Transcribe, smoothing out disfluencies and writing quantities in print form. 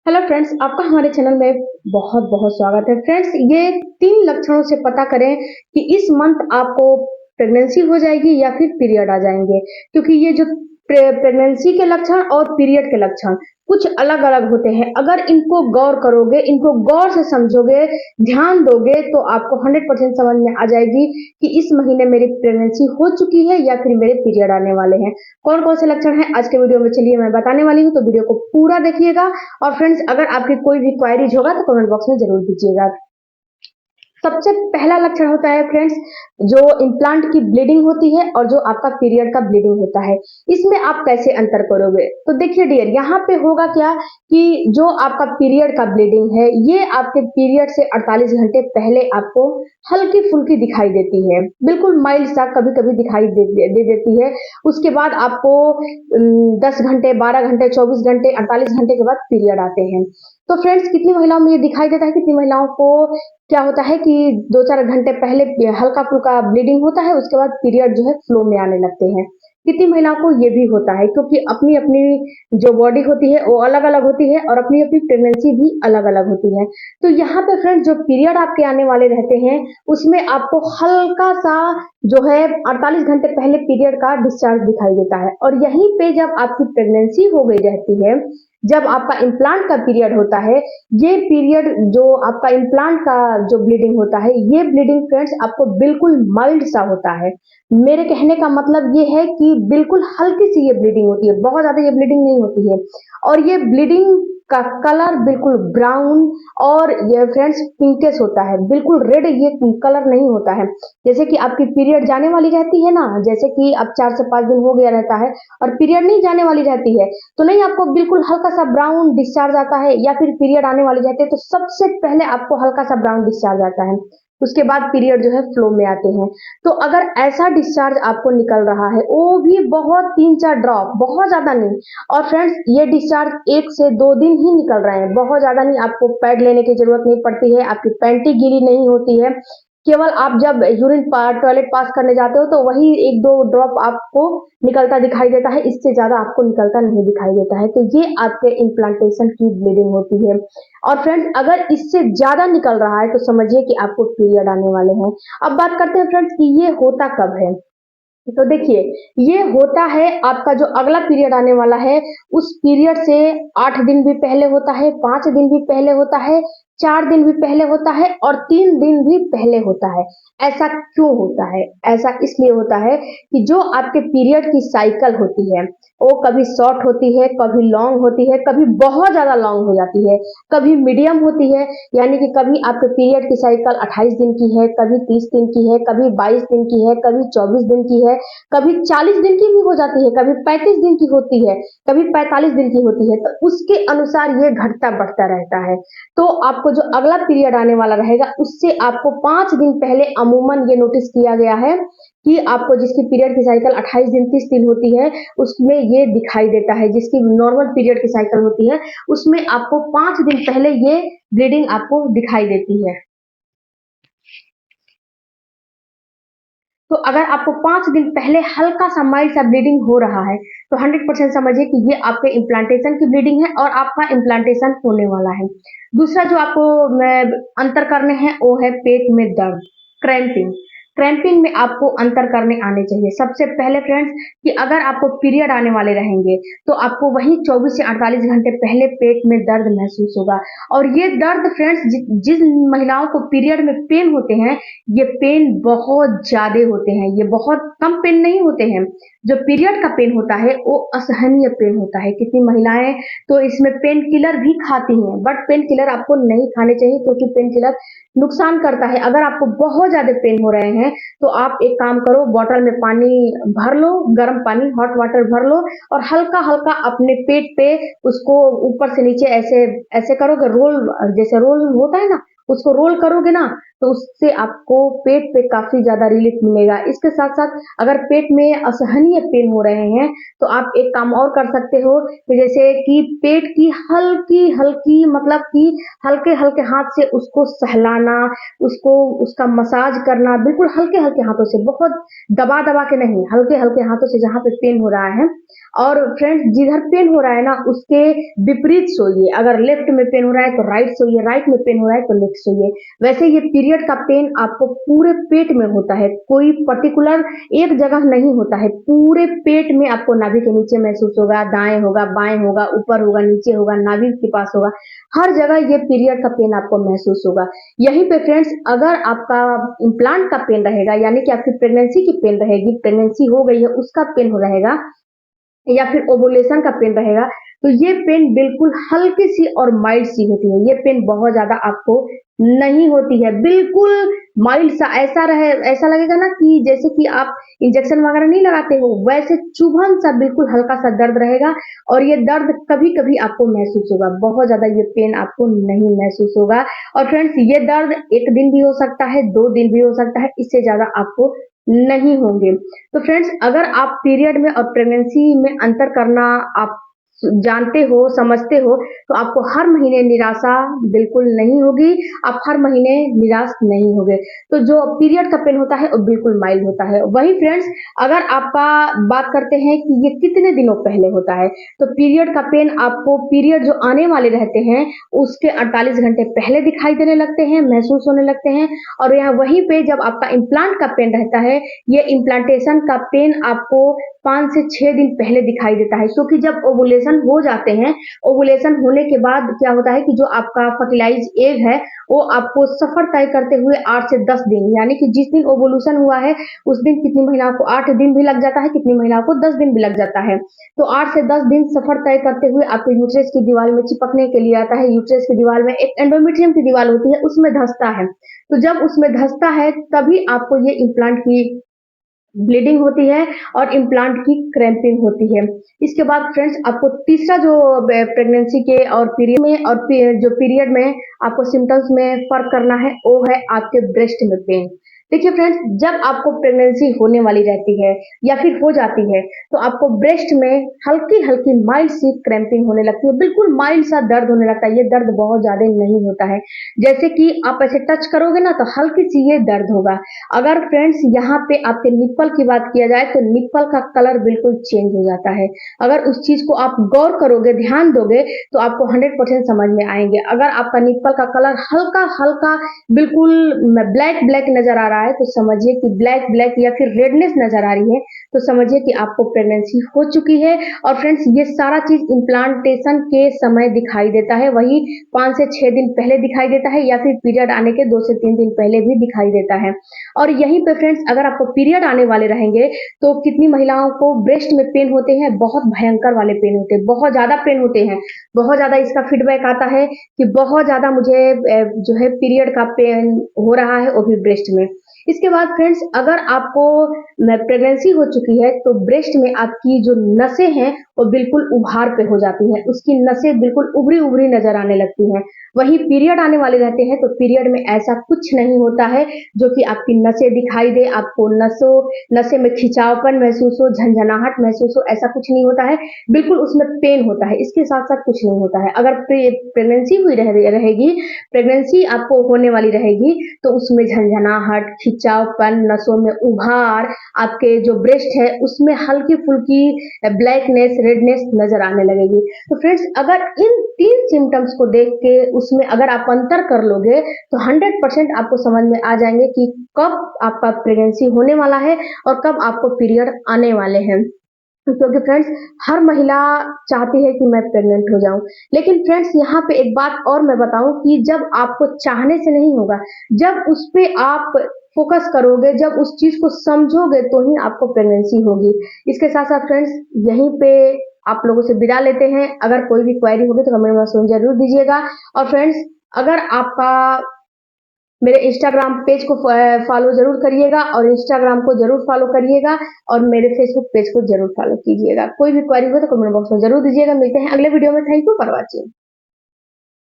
Hello friends, आपका हमारे channel में बहुत बहुत स्वागत है। फ्रेंड्स, ये 3 लक्षणों से पता करें कि इस मंथ आपको प्रेगनेंसी हो जाएगी या फिर पीरियड आ जाएंगे, क्योंकि ये जो प्रेगनेंसी के लक्षण और पीरियड के लक्षण कुछ अलग अलग होते हैं। अगर इनको गौर करोगे, इनको गौर से समझोगे, ध्यान दोगे, तो आपको 100% समझ में आ जाएगी कि इस महीने मेरी प्रेगनेंसी हो चुकी है या फिर मेरे पीरियड आने वाले हैं। कौन कौन से लक्षण हैं आज के वीडियो में, चलिए मैं बताने वाली हूँ, तो वीडियो को पूरा देखिएगा। और फ्रेंड्स, अगर आपकी कोई भी क्वायरीज होगा तो कमेंट बॉक्स में जरूर दीजिएगा। सबसे पहला लक्षण होता है फ्रेंड्स, जो इम्प्लांट की ब्लीडिंग होती है और जो आपका पीरियड का ब्लीडिंग होता है। इसमें आप कैसे अंतर करोगे? तो देखिए डियर, यहाँ पे होगा क्या कि जो आपका पीरियड का ब्लीडिंग है, ये आपके पीरियड से 48 घंटे पहले आपको हल्की फुल्की दिखाई देती है, बिल्कुल माइल्ड सा कभी कभी दिखाई दे देती है। उसके बाद आपको 10 घंटे, 12 घंटे, 24 घंटे, 48 घंटे के बाद पीरियड आते हैं। तो फ्रेंड्स, कितनी महिलाओं में ये दिखाई देता है, कितनी महिलाओं को क्या होता है कि 2-4 घंटे पहले हल्का फुल्का ब्लीडिंग होता है, उसके बाद पीरियड जो है फ्लो में आने लगते हैं। कितनी महिलाओं को ये भी होता है, क्योंकि अपनी अपनी जो बॉडी होती है वो अलग अलग होती है और अपनी अपनी प्रेगनेंसी भी अलग अलग होती है। तो यहाँ पे फ्रेंड्स, जो पीरियड आपके आने वाले रहते हैं, उसमें आपको हल्का सा जो है 48 घंटे पहले पीरियड का डिस्चार्ज दिखाई देता है। और यहीं पे जब आपकी प्रेगनेंसी हो गई रहती है, जब आपका इम्प्लांट का पीरियड होता है, ये पीरियड जो आपका इम्प्लांट का जो ब्लीडिंग होता है, ये ब्लीडिंग फ्रेंड्स आपको बिल्कुल माइल्ड सा होता है। मेरे कहने का मतलब ये है कि बिल्कुल हल्की सी ये ब्लीडिंग होती है, बहुत ज्यादा ये ब्लीडिंग नहीं होती है। और ये ब्लीडिंग का कलर बिल्कुल ब्राउन और ये फ्रेंड्स पिंकिश होता है, बिल्कुल रेड ये कलर नहीं होता है। जैसे कि आपकी पीरियड जाने वाली रहती है ना, जैसे कि अब 4 से 5 दिन हो गया रहता है और पीरियड नहीं जाने वाली रहती है, तो नहीं आपको बिल्कुल हल्का सा ब्राउन डिस्चार्ज आता है, या फिर पीरियड आने वाली रहती है तो सबसे पहले आपको हल्का सा ब्राउन डिस्चार्ज आता है, उसके बाद पीरियड जो है फ्लो में आते हैं। तो अगर ऐसा डिस्चार्ज आपको निकल रहा है, वो भी बहुत 3-4 ड्रॉप, बहुत ज्यादा नहीं। और फ्रेंड्स, ये डिस्चार्ज 1 से 2 दिन ही निकल रहे हैं, बहुत ज्यादा नहीं। आपको पैड लेने की जरूरत नहीं पड़ती है, आपकी पैंटी गीली नहीं होती है। केवल आप जब यूरिन टॉयलेट पास करने जाते हो तो वही 1-2 ड्रॉप आपको निकलता दिखाई देता है, इससे ज्यादा आपको निकलता नहीं दिखाई देता है। तो ये आपके इम्प्लांटेशन की ब्लीडिंग होती है। और फ्रेंड्स, अगर इससे ज्यादा निकल रहा है तो समझिए कि आपको पीरियड आने वाले हैं। अब बात करते हैं फ्रेंड्स कि ये होता कब है। तो देखिए, ये होता है आपका जो अगला पीरियड आने वाला है, उस पीरियड से 8 दिन भी पहले होता है, 5 दिन भी पहले होता है, 4 दिन भी पहले होता है और 3 दिन भी पहले होता है। ऐसा क्यों होता है? ऐसा इसलिए होता है कि जो आपके पीरियड की साइकिल होती है, वो कभी शॉर्ट होती है, कभी लॉन्ग होती है, कभी बहुत ज्यादा लॉन्ग हो जाती है, कभी मीडियम होती है। यानी कि कभी आपके पीरियड की साइकिल 28 दिन की है, कभी 30 दिन की है, कभी 22 दिन की है, कभी 24 दिन की है, कभी 40 दिन की भी हो जाती है, कभी 35 दिन की होती है, कभी 45 दिन की होती है। तो उसके अनुसार ये घटता बढ़ता रहता है। तो आपको जो अगला पीरियड आने वाला रहेगा, उससे आपको 5 दिन पहले अमूमन ये नोटिस किया गया है कि आपको जिसकी पीरियड की साइकिल 28 दिन 30 दिन होती है, उसमें ये दिखाई देता है। जिसकी नॉर्मल पीरियड की साइकिल होती है, उसमें आपको 5 दिन पहले ये ब्लीडिंग आपको दिखाई देती है। तो अगर आपको 5 दिन पहले हल्का सा माइल्ड सा ब्लीडिंग हो रहा है, तो 100% समझिए कि ये आपके इम्प्लांटेशन की ब्लीडिंग है और आपका इम्प्लांटेशन होने वाला है। दूसरा जो आपको अंतर करने हैं, वो है पेट में दर्द, क्रैम्पिंग। क्रैम्पिंग में आपको अंतर करने आने चाहिए। सबसे पहले फ्रेंड्स, कि अगर आपको पीरियड आने वाले रहेंगे, तो आपको वही 24 से 48 घंटे पहले पेट में दर्द महसूस होगा। और ये दर्द फ्रेंड्स, जिस महिलाओं को पीरियड में पेन होते हैं, ये पेन बहुत ज्यादा होते हैं, ये बहुत कम पेन नहीं होते हैं। जो पीरियड का पेन होता है वो असहनीय पेन होता है। कितनी महिलाएं तो इसमें पेन किलर भी खाती हैं, बट पेन किलर आपको नहीं खाने चाहिए, क्योंकि पेन किलर नुकसान करता है। अगर आपको बहुत ज्यादा पेन हो रहे हैं, तो आप एक काम करो, बॉटल में पानी भर लो, गर्म पानी, हॉट वाटर भर लो, और हल्का हल्का अपने पेट पे उसको ऊपर से नीचे ऐसे ऐसे करोगे, रोल, जैसे रोल होता है ना, उसको रोल करोगे ना, तो उससे आपको पेट पे काफी ज्यादा रिलीफ मिलेगा। इसके साथ साथ अगर पेट में असहनीय पेन हो रहे हैं तो आप एक काम और कर सकते हो कि जैसे कि पेट की हल्की हल्की मतलब कि हल्के हल्के हाथ से उसको सहलाना, उसको उसका मसाज करना, बिल्कुल हल्के हल्के हाथों से, बहुत दबा दबा के नहीं, हल्के हल्के हाथों से जहाँ पे पेन हो रहा है। और फ्रेंड्स जिधर पेन हो रहा है ना उसके विपरीत सोइए। अगर लेफ्ट में पेन हो रहा है तो राइट सोइए, राइट में पेन हो रहा है तो लेफ्ट सोइए। वैसे ये पीरियड का पेन आपको पूरे पेट में होता है, कोई पर्टिकुलर एक जगह नहीं होता है, पूरे पेट में आपको नाभि के नीचे महसूस होगा, दाएं होगा, बाएं होगा, ऊपर होगा, नीचे होगा, नाभि के पास होगा, हर जगह ये पीरियड का पेन आपको महसूस होगा। यहीं पे फ्रेंड्स अगर आपका इम्प्लांट का पेन रहेगा, यानी कि आपकी प्रेगनेंसी की पेन रहेगी, प्रेगनेंसी हो गई है उसका पेन हो रहेगा, या फिर ओवुलेशन का पेन रहेगा, तो ये पेन बिल्कुल हल्की सी और माइल्ड सी होती है। ये पेन बहुत ज्यादा आपको नहीं होती है, बिल्कुल माइल्ड सा, ऐसा लगेगा ना कि जैसे कि आप इंजेक्शन वगैरह नहीं लगाते हो, वैसे चुभन सा बिल्कुल हल्का सा दर्द रहेगा। और ये दर्द कभी कभी आपको महसूस होगा, बहुत ज्यादा ये पेन आपको नहीं महसूस होगा। और फ्रेंड्स ये दर्द एक दिन भी हो सकता है, 2 दिन भी हो सकता है, इससे ज्यादा आपको नहीं होंगे। तो फ्रेंड्स अगर आप पीरियड में और प्रेगनेंसी में अंतर करना आप जानते हो, समझते हो, तो आपको हर महीने निराशा बिल्कुल नहीं होगी, आप हर महीने निराश नहीं होगे। तो जो पीरियड का पेन होता है वो बिल्कुल माइल्ड होता है। वही फ्रेंड्स अगर आपका बात करते हैं कि ये कितने दिनों पहले होता है, तो पीरियड का पेन आपको पीरियड जो आने वाले रहते हैं उसके 48 घंटे पहले दिखाई देने लगते हैं, महसूस होने लगते हैं। और यहाँ वहीं पे जब आपका इम्प्लांट का पेन रहता है, ये इम्प्लांटेशन का पेन आपको 5 से 6 दिन पहले दिखाई देता है, क्योंकि जब ओवुलेशन हो जाते हैं, ओवुलेशन होने के बाद क्या होता है कि जो आपका फर्टिलाइज एग है वो आपको सफर तय करते हुए 8 से 10 दिन, यानी कि जिस दिन ओवुलेशन हुआ है उस दिन कितनी महिलाओं को 8 दिन भी लग जाता है, कितनी महिलाओं को 10 दिन भी लग जाता है। तो 8 से 10 दिन सफर तय करते हुए आपके यूट्रस की दीवार में चिपकने के लिए आता है। यूट्रस की दीवार में एक एंडोमेट्रियम की दीवार होती है, उसमें धंसता है। तो जब उसमें धंसता है तभी आपको ये इम्प्लांट की ब्लीडिंग होती है और इम्प्लांट की क्रैम्पिंग होती है। इसके बाद फ्रेंड्स आपको तीसरा जो प्रेगनेंसी के और पीरियड में और जो पीरियड में आपको सिम्टम्स में फर्क करना है वो है आपके ब्रेस्ट में पेन। देखिए फ्रेंड्स जब आपको प्रेगनेंसी होने वाली रहती है या फिर हो जाती है तो आपको ब्रेस्ट में हल्की हल्की माइल्ड सी क्रैम्पिंग होने लगती है, बिल्कुल माइल्ड सा दर्द होने लगता है। ये दर्द बहुत ज्यादा नहीं होता है, जैसे कि आप ऐसे टच करोगे ना तो हल्की सी ये दर्द होगा। अगर फ्रेंड्स यहाँ पे आपके निप्पल की बात किया जाए तो निप्पल का कलर बिल्कुल चेंज हो जाता है। अगर उस चीज को आप गौर करोगे, ध्यान दोगे तो आपको 100% समझ में आएंगे। अगर आपका निप्पल का कलर हल्का हल्का बिल्कुल ब्लैक ब्लैक नजर आ रहा है तो समझिए कि ब्लैक ब्लैक या फिर रेडनेस नजर आ रही है तो समझिए कि आपको प्रेगनेंसी हो चुकी है। और फ्रेंड्स ये सारा चीज इम्प्लांटेशन के समय दिखाई देता है, वही 5 से 6 दिन पहले दिखाई देता है या फिर पीरियड आने के 2 से 3 दिन पहले भी दिखाई देता है। और यहीं पे फ्रेंड्स अगर आपको पीरियड आने वाले रहेंगे तो कितनी महिलाओं को ब्रेस्ट में पेन होते हैं, बहुत भयंकर वाले पेन होते हैं, बहुत ज्यादा पेन होते हैं, बहुत ज्यादा इसका फीडबैक आता है कि बहुत ज्यादा मुझे जो है पीरियड का पेन हो रहा है वो भी ब्रेस्ट में। इसके बाद फ्रेंड्स अगर आपको प्रेगनेंसी हो चुकी है तो ब्रेस्ट में आपकी जो नसें हैं वो बिल्कुल उभार पे हो जाती हैं, उसकी नसें बिल्कुल उभरी उभरी नजर आने लगती हैं। वही पीरियड आने वाले रहते हैं तो पीरियड में ऐसा कुछ नहीं होता है जो कि आपकी नसें दिखाई दे, आपको नसें में खिंचावपन महसूस हो, झंझनाहट महसूस हो, ऐसा कुछ नहीं होता है। बिल्कुल उसमें पेन होता है, इसके साथ साथ कुछ नहीं होता है। अगर प्रेगनेंसी हुई रहेगी, प्रेगनेंसी आपको होने वाली रहेगी तो उसमें झंझनाहट, खिंचावपन, नसों में उभार, आपके जो ब्रेस्ट है उसमें हल्की फुल्की ब्लैकनेस, रेडनेस नजर आने लगेगी। तो फ्रेंड्स अगर इन 3 सिम्टम्स को देख के उसमें अगर आप अंतर कर लोगे तो 100% आपको समझ में आ जाएंगे कि कब आपका प्रेगनेंसी होने वाला है और कब आपको पीरियड आने वाले हैं। क्योंकि फ्रेंड्स हर महिला चाहती है कि मैं प्रेग्नेंट हो जाऊं, लेकिन फ्रेंड्स यहाँ पे एक बात और मैं बताऊं कि जब आपको चाहने से नहीं होगा, जब उस पे आप फोकस करोगे, जब उस चीज को समझोगे तो ही आपको प्रेगनेंसी होगी। इसके साथ साथ फ्रेंड्स यहीं पे आप लोगों से विदा लेते हैं। अगर कोई भी क्वेरी होगी तो कमेंट बॉक्स में जरूर दीजिएगा। और फ्रेंड्स अगर आपका मेरे इंस्टाग्राम पेज को फॉलो जरूर करिएगा और इंस्टाग्राम को जरूर फॉलो करिएगा और मेरे फेसबुक पेज को जरूर फॉलो कीजिएगा। कोई भी क्वेरी हो तो कमेंट बॉक्स में जरूर दीजिएगा। मिलते हैं अगले वीडियो में। Thank you for watching.